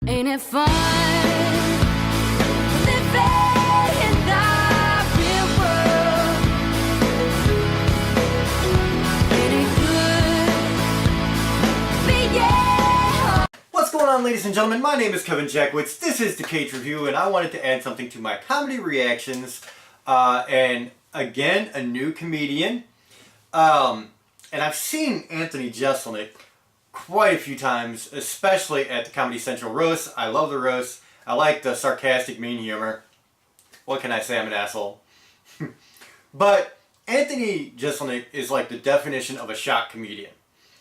Ain't it fun living in the real world? Ain't it good being? What's going on, ladies and gentlemen? My name is Kevin Jackwitz. This is the Kaged Review, and I wanted to add something to my comedy reactions. And again, a new comedian. And I've seen Anthony Jeselnik quite a few times, especially at the Comedy Central roast. I love the roast. I like the sarcastic, mean humor. What can I say? I'm an asshole. But Anthony Jeselnik is like the definition of a shock comedian.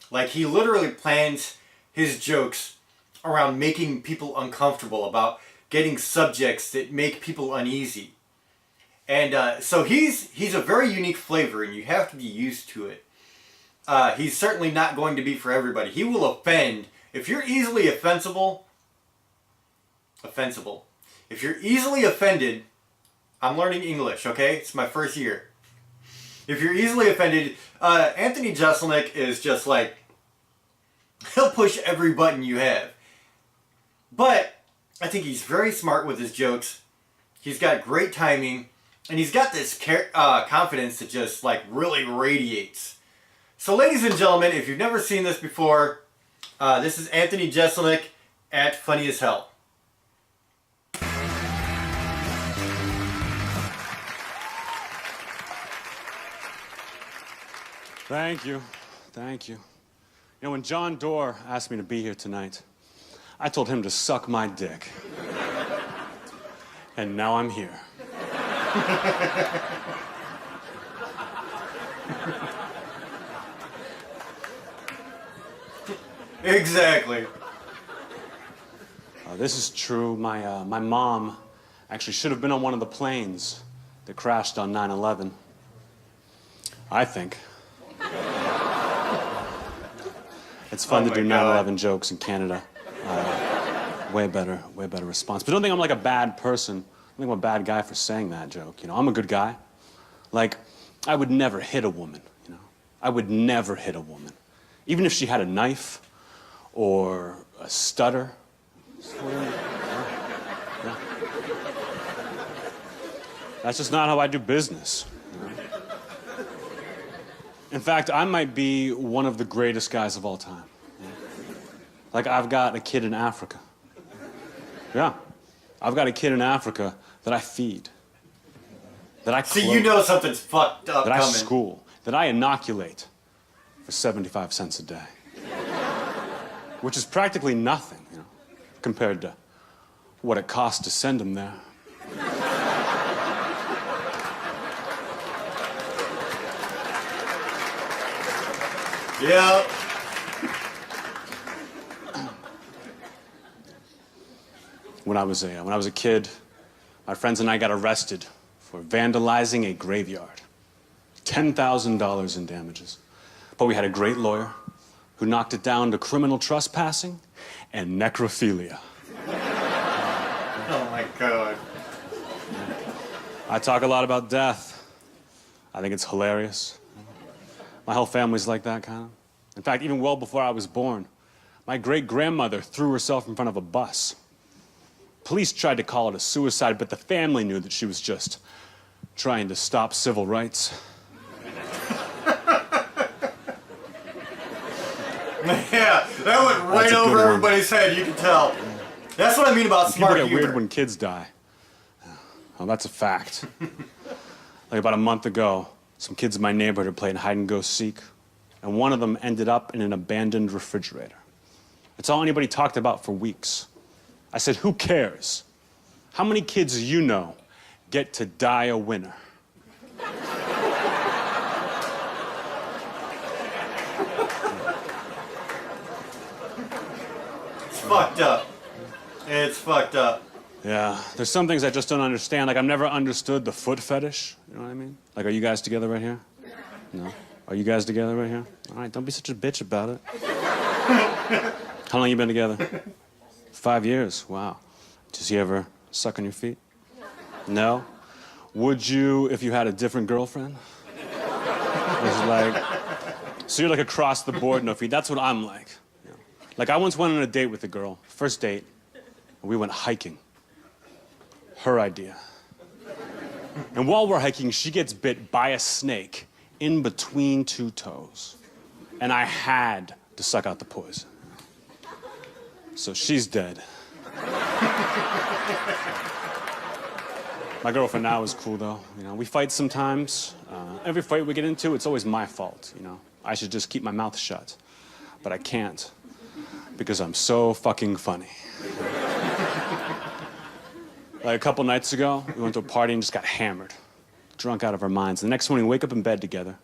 Like, he literally plans his jokes around making people uncomfortable, about getting subjects that make people uneasy. And so he's a very unique flavor, and you have to be used to it. He's certainly not going to be for everybody. He will offend. If you're easily offensible. If you're easily offended, I'm learning English, okay? It's my first year. If you're easily offended, Anthony Jeselnik is just like, he'll push every button you have. But I think he's very smart with his jokes. He's got great timing. And he's got this confidence that just like really radiates. So, ladies and gentlemen, if you've never seen this before, this is Anthony Jeselnik at Funny as Hell. Thank you. Thank you. You know, when John Doerr asked me to be here tonight, I told him to suck my dick. And now I'm here. Exactly. This is true. My mom actually should have been on one of the planes that crashed on 9/11. I think. It's fun to do 9/11 jokes in Canada. Way better response. But don't think I'm like a bad person. I think I'm a bad guy for saying that joke. You know, I'm a good guy. Like, I would never hit a woman, you know. I would never hit a woman. Even if she had a knife or a stutter. Yeah. That's just not how I do business. You know? In fact, I might be one of the greatest guys of all time. Yeah. Like, I've got a kid in Africa. Yeah. I've got a kid in Africa that I feed, that I clothe, See, you know something's fucked up that I coming. school, that I inoculate for 75 cents a day. Which is practically nothing, you know, compared to what it costs to send them there. Yeah. When I was a kid, my friends and I got arrested for vandalizing a graveyard. $10,000 in damages. But we had a great lawyer who knocked it down to criminal trespassing and necrophilia. Oh my God. I talk a lot about death. I think it's hilarious. My whole family's like that, kind of. In fact, even well before I was born, my great-grandmother threw herself in front of a bus. Police tried to call it a suicide, but the family knew that she was just trying to stop civil rights. Yeah, that went right over everybody's head, you can tell. That's what I mean about smart humor. People get humor. weird when kids die. Well, that's a fact. Like about a month ago, some kids in my neighborhood are playing hide and go seek, and one of them ended up in an abandoned refrigerator. It's all anybody talked about for weeks. I said, who cares? How many kids you know get to die a winner? It's fucked up. It's fucked up. Yeah, there's some things I just don't understand. Like, I've never understood the foot fetish. You know what I mean? Like, are you guys together right here? No? Are you guys together right here? All right, don't be such a bitch about it. How long you been together? 5 years. Wow. Does he ever suck on your feet? No? Would you if you had a different girlfriend? It's like, so you're like across the board, no feet. That's what I'm like. You know? Like, I once went on a date with a girl. First date. We went hiking. Her idea. And while we're hiking, she gets bit by a snake in between two toes. And I had to suck out the poison. So she's dead. My girlfriend now is cool, though. You know, we fight sometimes. Every fight we get into, it's always my fault, you know. I should just keep my mouth shut. But I can't, because I'm so fucking funny. Like a couple nights ago, we went to a party and just got hammered. Drunk out of our minds. The next morning, we wake up in bed together,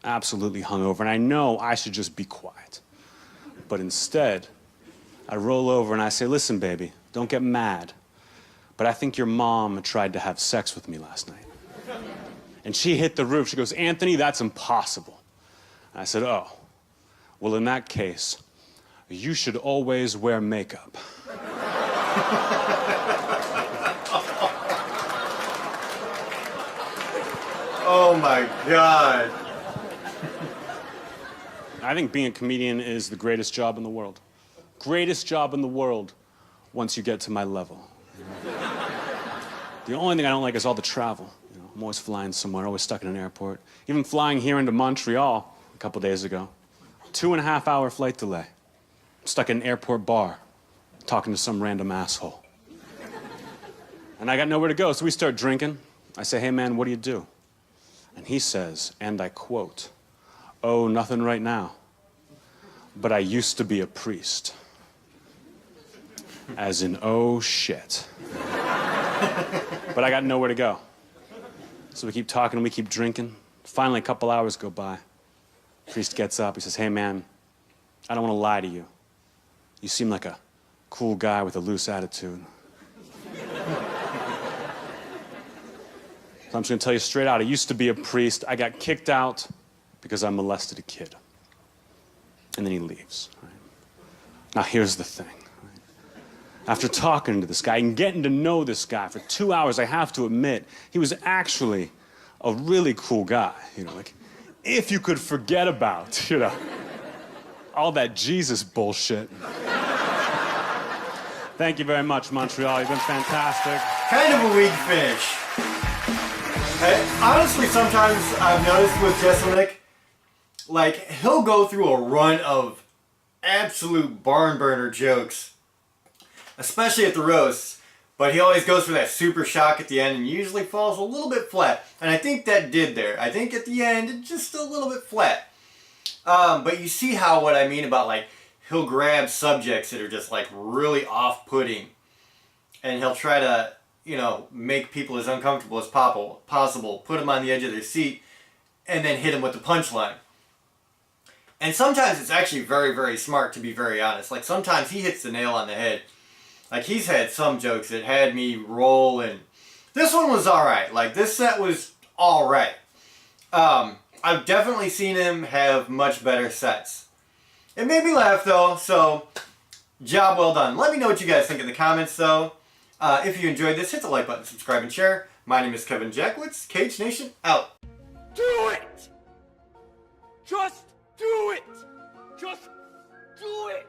absolutely hungover, and I know I should just be quiet. But instead, I roll over and I say, listen, baby, don't get mad, but I think your mom tried to have sex with me last night. And she hit the roof. She goes, Anthony, that's impossible. I said, oh, well, in that case, you should always wear makeup. Oh my God. I think being a comedian is the greatest job in the world. Greatest job in the world once you get to my level. The only thing I don't like is all the travel. You know, I'm always flying somewhere, always stuck in an airport. Even flying here into Montreal a couple days ago. 2.5-hour flight delay. I'm stuck in an airport bar, talking to some random asshole. And I got nowhere to go, so we start drinking. I say, hey man, what do you do? And he says, and I quote, oh, nothing right now, but I used to be a priest. As in, oh shit. But I got nowhere to go. So we keep talking, we keep drinking. Finally, a couple hours go by. Priest gets up, he says, hey man, I don't want to lie to you. You seem like a cool guy with a loose attitude. So I'm just gonna tell you straight out, I used to be a priest. I got kicked out because I molested a kid. And then he leaves. Right? Now here's the thing. Right? After talking to this guy and getting to know this guy for 2 hours, I have to admit, he was actually a really cool guy. You know, like, if you could forget about, you know, all that Jesus bullshit. Thank you very much, Montreal. You've been fantastic. Kind of a weak finish. Honestly, sometimes I've noticed with Jeselnik, like, he'll go through a run of absolute barn burner jokes, especially at the roasts, but he always goes for that super shock at the end and usually falls a little bit flat. And I think that did there. I think at the end, it's just a little bit flat. But you see how what I mean about, like, he'll grab subjects that are just, like, really off-putting, and he'll try to, you know, make people as uncomfortable as possible, put them on the edge of their seat, and then hit them with the punchline. And sometimes it's actually very, very smart, to be very honest. Like, sometimes he hits the nail on the head. Like, he's had some jokes that had me roll, and this one was alright. Like, this set was alright. I've definitely seen him have much better sets. It made me laugh, though, so job well done. Let me know what you guys think in the comments, though. If you enjoyed this, hit the like button, subscribe, and share. My name is Kevin Jackwitz. Kaged Nation, out. Do it! Just do it! Just do it!